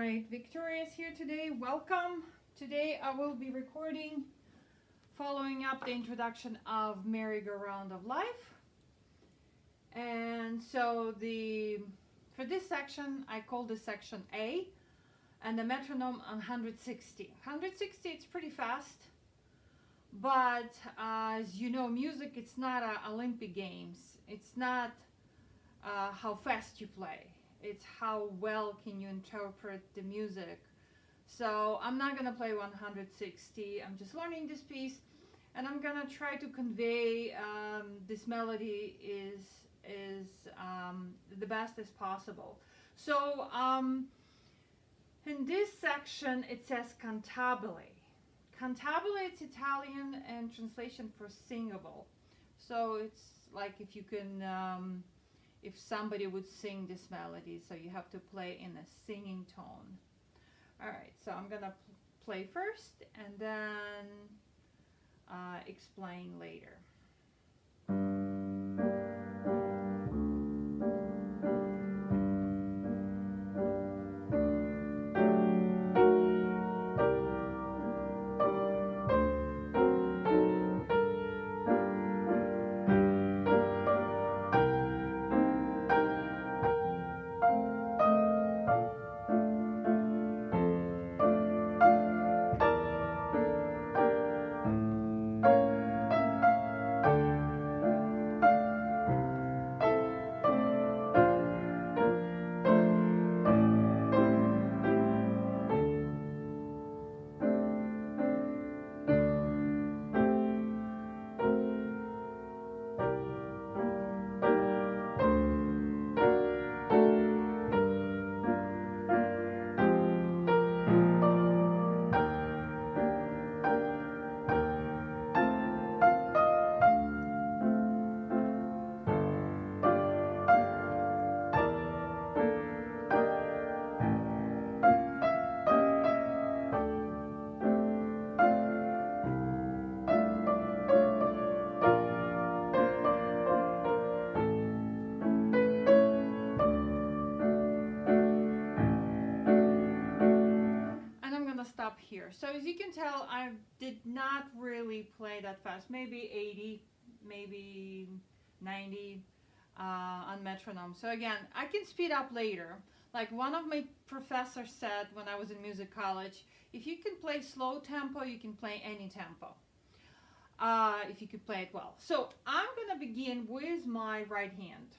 right, Victoria is here today. Welcome. Today I will be recording following up the introduction of Merry-Go-Round of Life. And so for this section, I call this section A, and the metronome on 160. 160, it's pretty fast, but as you know, music, it's not Olympic Games. It's not how fast you play. It's how well can you interpret the music. So I'm not gonna play 160. I'm just learning this piece, and I'm gonna try to convey this melody is the best as possible. So in this section it says cantabile. Cantabile, it's Italian and translation for singable. So it's like if you can if somebody would sing this melody, so you have to play in a singing tone. All right, so I'm gonna play first and then explain later. Stop here. So as you can tell, I did not really play that fast. Maybe 80, maybe 90 on metronome. So again, I can speed up later. Like one of my professors said when I was in music college, if you can play slow tempo, you can play any tempo. If you could play it well. So I'm gonna begin with my right hand.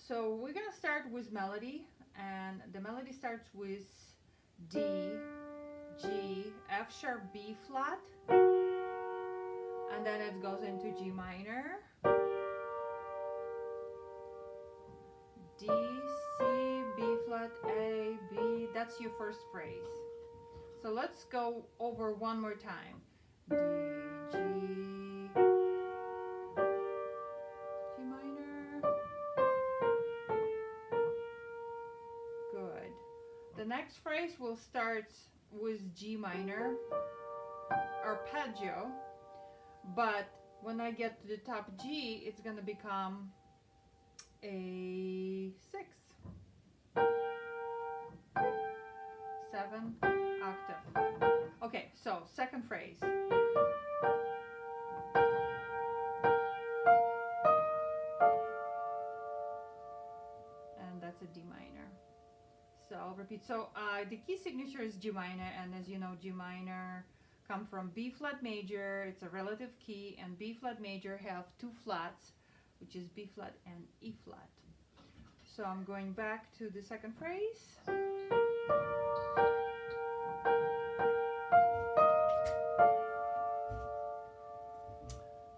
So we're gonna start with melody, and the melody starts with D, G, F sharp, B flat, and then it goes into G minor, D, C, B flat, A, B. That's your first phrase. So let's go over one more time. D, G, G minor. Good. The next phrase will start with G minor, arpeggio, but when I get to the top G, it's going to become a 6, 7 octave. Okay, so second phrase. And that's a D minor. So I'll repeat. So the key signature is G minor, and as you know, G minor come from B flat major. It's a relative key, and B flat major have two flats, which is B flat and E flat. So I'm going back to the second phrase.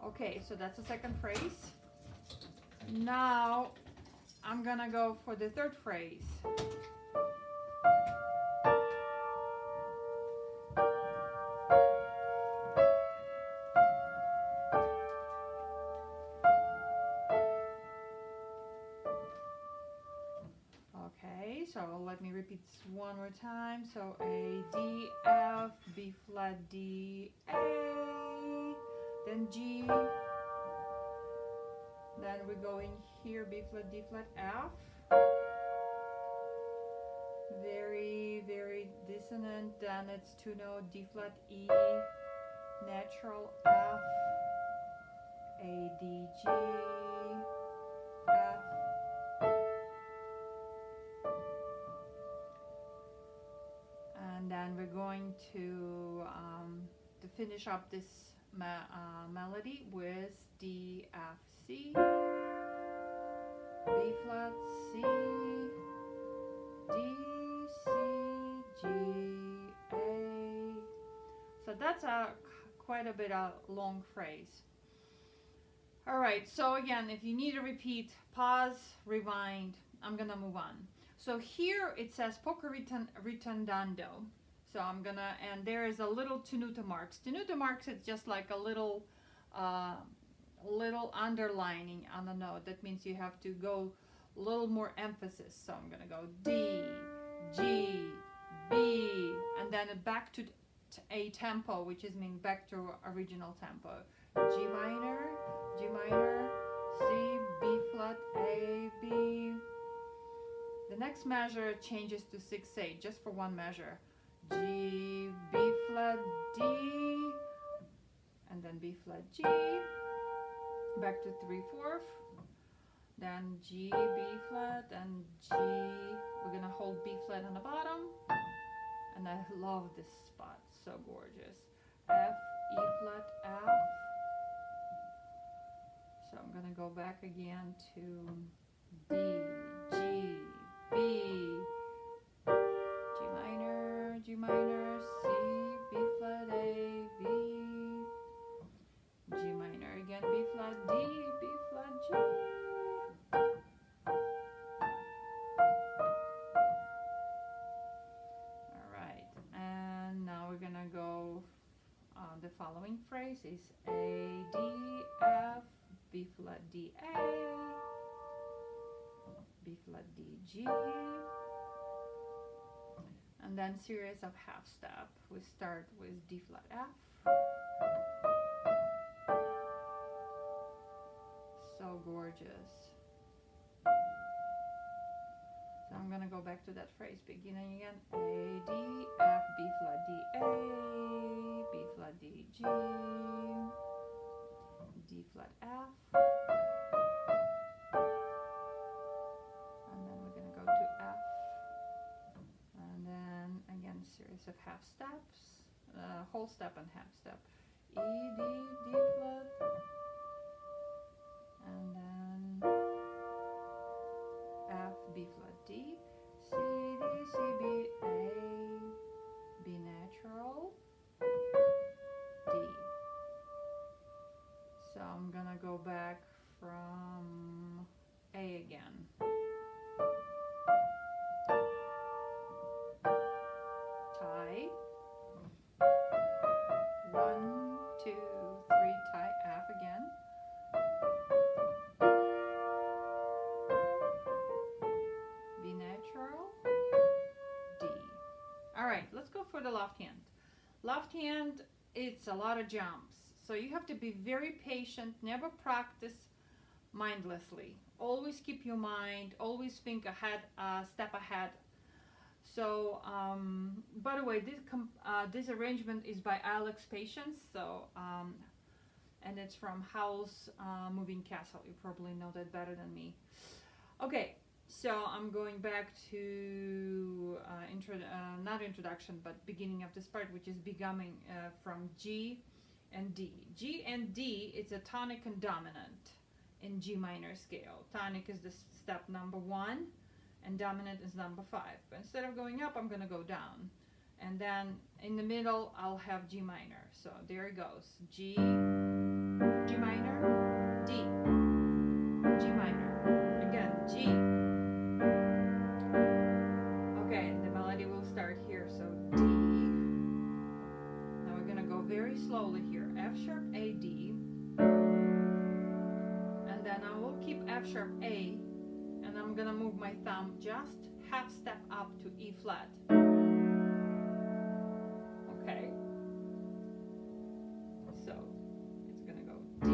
Okay, so that's the second phrase. Now I'm gonna go for the third phrase. Okay, so let me repeat this one more time. So A, D, F, B flat, D, A, then G, then we go in here, B flat, D flat, F, very, very dissonant. Then it's 2-note D flat E, natural F, A D G, F, and then we're going to finish up this melody with D F C, B flat C, D C G A. So that's quite a bit of long phrase. All right, so again, if you need to repeat, pause, rewind. I'm gonna move on. So here it says poco ritardando. So I'm gonna, and there is a little tenuto marks. Tenuto marks, it's just like a little underlining on the note. That means you have to go a little more emphasis. So I'm gonna go D, G, B, and then back to a tempo, which is mean back to original tempo. G minor, C, B flat, A, B. The next measure changes to 6/8, just for one measure. G, B flat, D, and then B flat, G, back to 3/4, then G, B flat, and G. We're gonna hold B flat on the bottom, and I love this spot, so gorgeous. F, E flat, F. So I'm gonna go back again to D, G, B, G minor, C, B flat, A, B, G minor again, B flat, D, B flat, G. All right, and now we're gonna go, the following phrase is A, D, F, B flat, D, A, B flat, D, G, and then series of half step. We start with D flat, F. So gorgeous. So I'm gonna go back to that phrase, beginning again. A, D, F, B flat, D, A, B flat, D, G, D flat, F. And then we're gonna go to F. And then again, series of half steps, whole step and half step. E, D, D flat, and then F, B flat, D, C, D, C, B, A, B natural, D. So I'm gonna go back from A again. Tie. 1, 2, 3, tie F again. B natural, D. All right, let's go for the left hand. Left hand, it's a lot of jumps. So you have to be very patient, never practice mindlessly. Always keep your mind, always think ahead, step ahead. So, by the way, this arrangement is by Alex Patience. So, and it's from Howl's Moving Castle. You probably know that better than me. Okay, so I'm going back to not introduction, but beginning of this part, which is becoming from G and D. G and D, it's a tonic and dominant in G minor scale. Tonic is the step number 1, and dominant is number 5. But instead of going up, I'm going to go down. And then in the middle, I'll have G minor. So there it goes. G, G minor, D, G minor. Again, G. Okay, the melody will start here. So D. Now we're going to go very slowly here. F sharp, A, D. And then I will keep F sharp, A. And I'm gonna move my thumb just half step up to E flat. Okay. So it's gonna go D.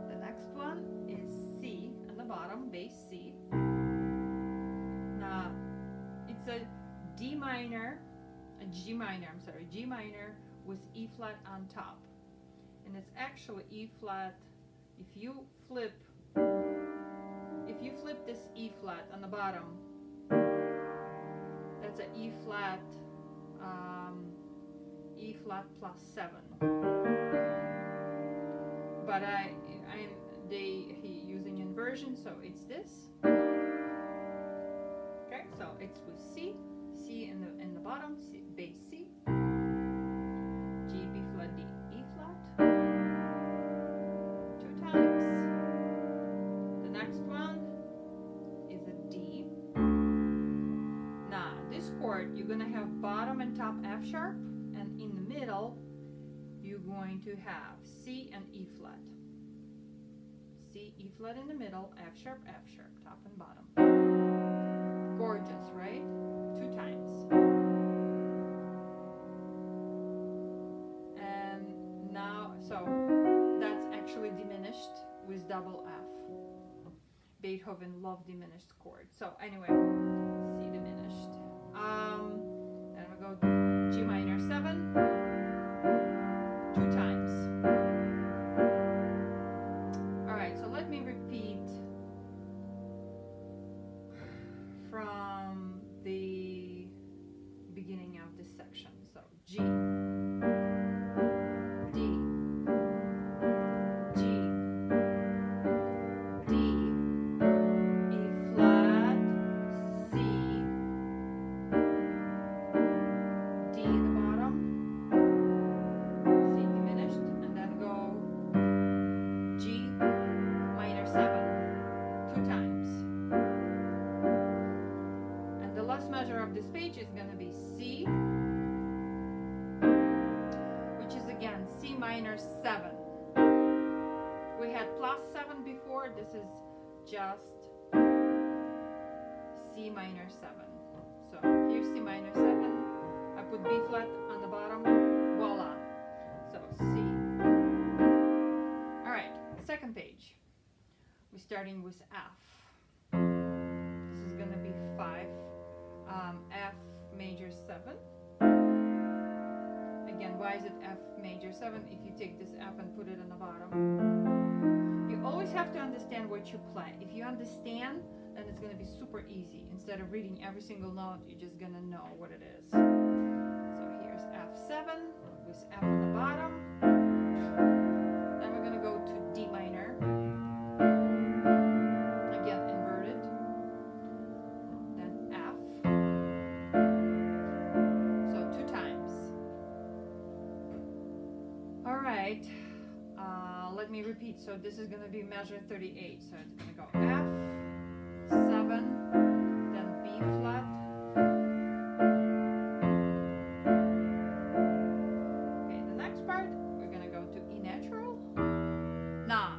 The next one is C on the bottom, bass C. G minor, G minor with E flat on top. And it's actually E flat. If you flip this E flat on the bottom, that's an E flat plus 7. But he using inversion, so it's this. Okay, so it's with C in the bottom, C, bass C, G, B flat, D, E flat, 2 times. The next one is a D. Now this chord, you're gonna have bottom and top F sharp, and in the middle you're going to have C and E flat. C, E flat in the middle, F sharp, top and bottom. Gorgeous, right? 2 times. And now, so that's actually diminished with double F. Beethoven loved diminished chords. So anyway, C diminished. Then we go G minor 7, 2 times. All right, so let me repeat from the beginning of this section. So G, D, G, D, E flat, C, D in the bottom, C diminished, and then go G minor 7, 2 times. And the last measure of this page is going to be C, which is again C minor 7. We had plus 7 before. This is just C minor 7. So here's C minor 7. I put B flat on the bottom. Voila. So C. All right, second page. We're starting with F. This is going to be 5. F major 7. Again, why is it F major 7? If you take this F and put it on the bottom, you always have to understand what you play. If you understand, then it's going to be super easy. Instead of reading every single note, you're just going to know what it is. So here's F7 with F on the bottom. Then we're going to go to D minor. Again, inverted. Then F. So 2 times. All right. Let me repeat. So this is going to be measure 38. So it's going to go F, 7, then B flat. Okay, the next part, we're going to go to E natural. Now,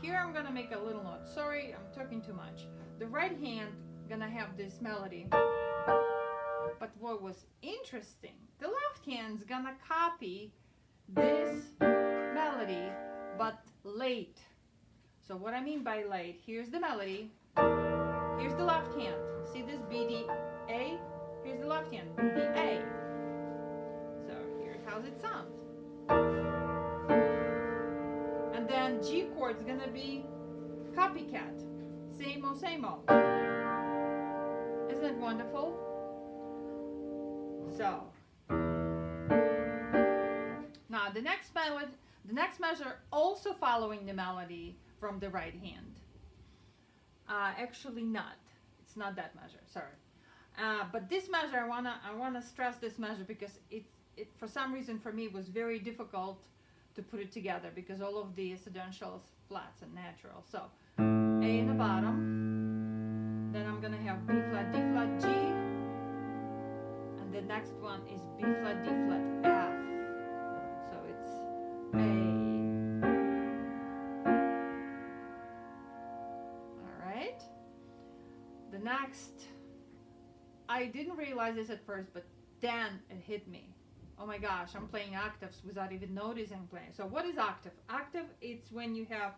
here I'm going to make a little note. Sorry, I'm talking too much. The right hand going to have this melody. But what was interesting, the left hand's going to copy this melody, but late. So what I mean by late, here's the melody, here's the left hand. See this B, D, A? Here's the left hand, B, D, A. So here's how it sounds. And then G chord's gonna be copycat. Same old, same old. Isn't it wonderful? So now the next measure also following the melody from the right hand. Actually not. It's not that measure, sorry. But this measure, I wanna stress this measure because it for some reason for me was very difficult to put it together because all of the accidentals, flats and natural. So A in the bottom, then I'm gonna have B flat, D flat, G, and the next one is B flat, D flat, F. So it's A. All right. The next, I didn't realize this at first, but then it hit me. Oh my gosh, I'm playing octaves without even noticing playing. So what is octave? Octave, it's when you have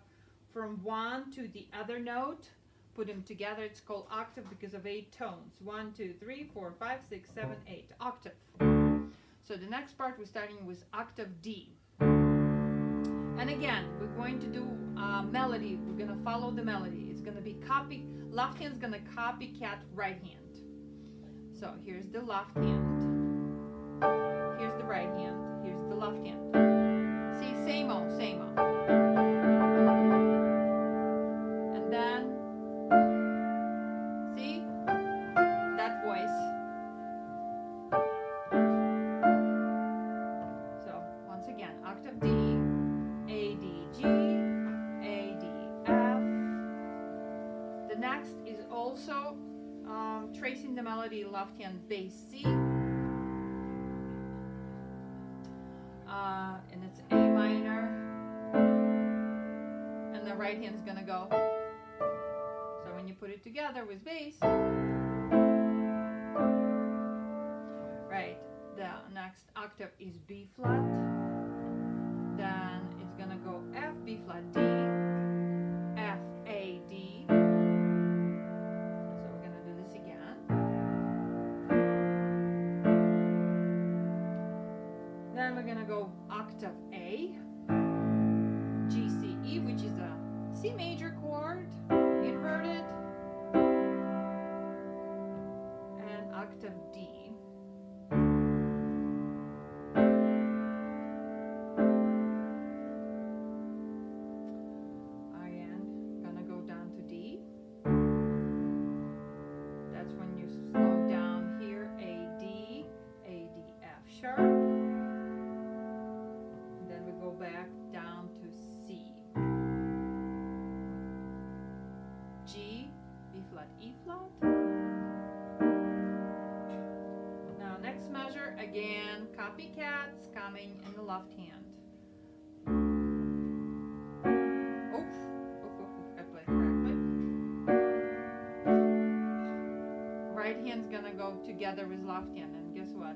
from one to the other note, put them together. It's called octave because of 8 tones. 1, 2, 3, 4, 5, 6, 7, 8. Octave. So the next part we're starting with octave D. And again, we're going to do melody. We're going to follow the melody. It's going to be left hand's going to copycat right hand. So here's the left hand. Here's the right hand. Here's the left hand. See, same old, same old. And then, see, that voice. So once again, octave D, A, D, G, A, D, F. The next is also tracing the melody left hand bass C. And it's A minor. And the right hand's gonna go. So when you put it together with bass, right, the next octave is B flat. Then it's gonna go F, B flat, D, F, A, D. So we're gonna do this again. Then we're gonna go octave A, G, C, E, which is a C major chord, inverted, and octave D. Again, gonna go down to D. That's when you slow down here, A, D, F sharp. Then we go back down to C. G, B flat, E flat. Now next measure, again, copycats coming in the left hand. Oof, I played correctly. Right hand's gonna go together with left hand, and guess what?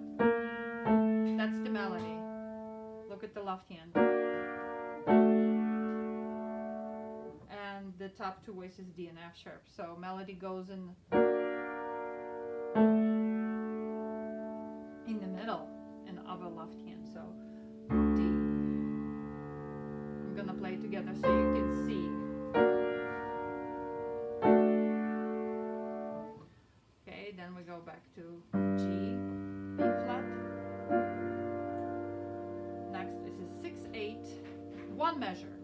That's the melody. Look at the left hand. And the top two voices D and F sharp. So melody goes in the middle and of a left hand. So D. I'm gonna play it together so you can see. Okay, then we go back to G, B flat. Next is a 6/8, one measure.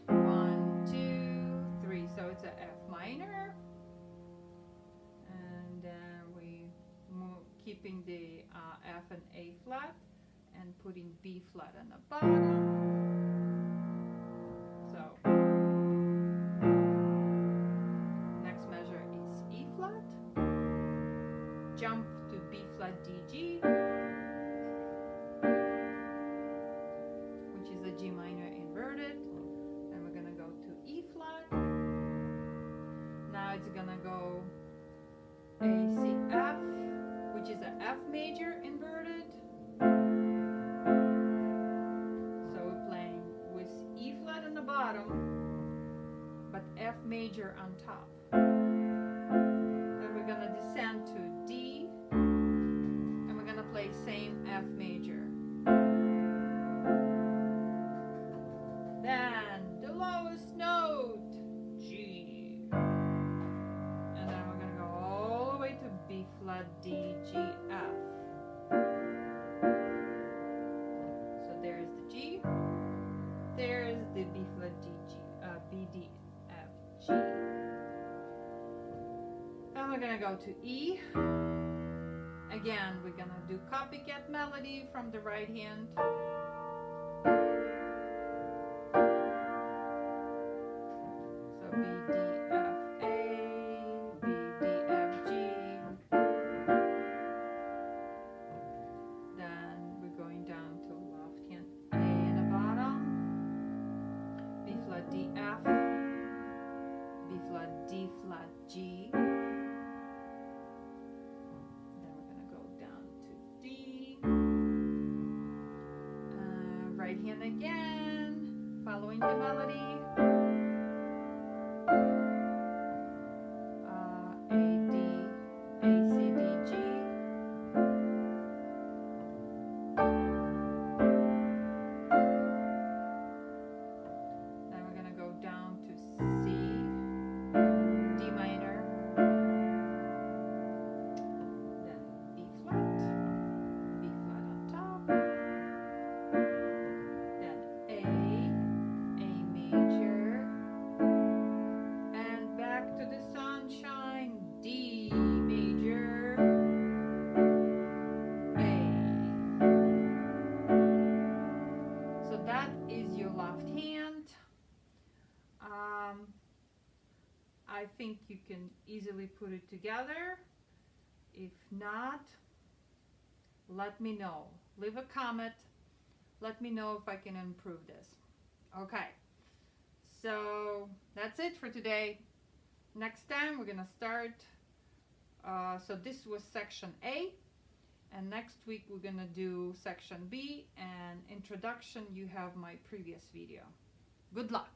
1, 2, 3. So it's a F minor, and then we move, keeping the F and A flat, and putting B flat on the bottom. So next measure is E flat. Jump to B flat, D, G. Which is a G minor inverted. Then we're gonna go to E flat. Now it's gonna go A, C, F, which is a F major inverted. So we're playing with E flat on the bottom, but F major on top. Then we're gonna descend to D, and we're gonna play same F major. Then the lowest note, G. And then we're gonna go all the way to B flat, D, G, F. So there's the G. There's the B flat, D, G, B, D, F, G. Then we're gonna go to E. Again, we're gonna do copycat melody from the right hand. So B, D, F, A, B, D, F, G. Then we're going down to left hand A in the bottom. B flat, D, F. B flat, D flat, G. Then we're gonna go down to D. Right hand again, following the melody. A, D, A, C, D, G. you can easily put it together. If not, let me know. Leave a comment. Let me know if I can improve this. Okay, so that's it for today. Next time we're gonna start, so this was section A, and next week we're gonna do section B, and introduction, you have my previous video. Good luck.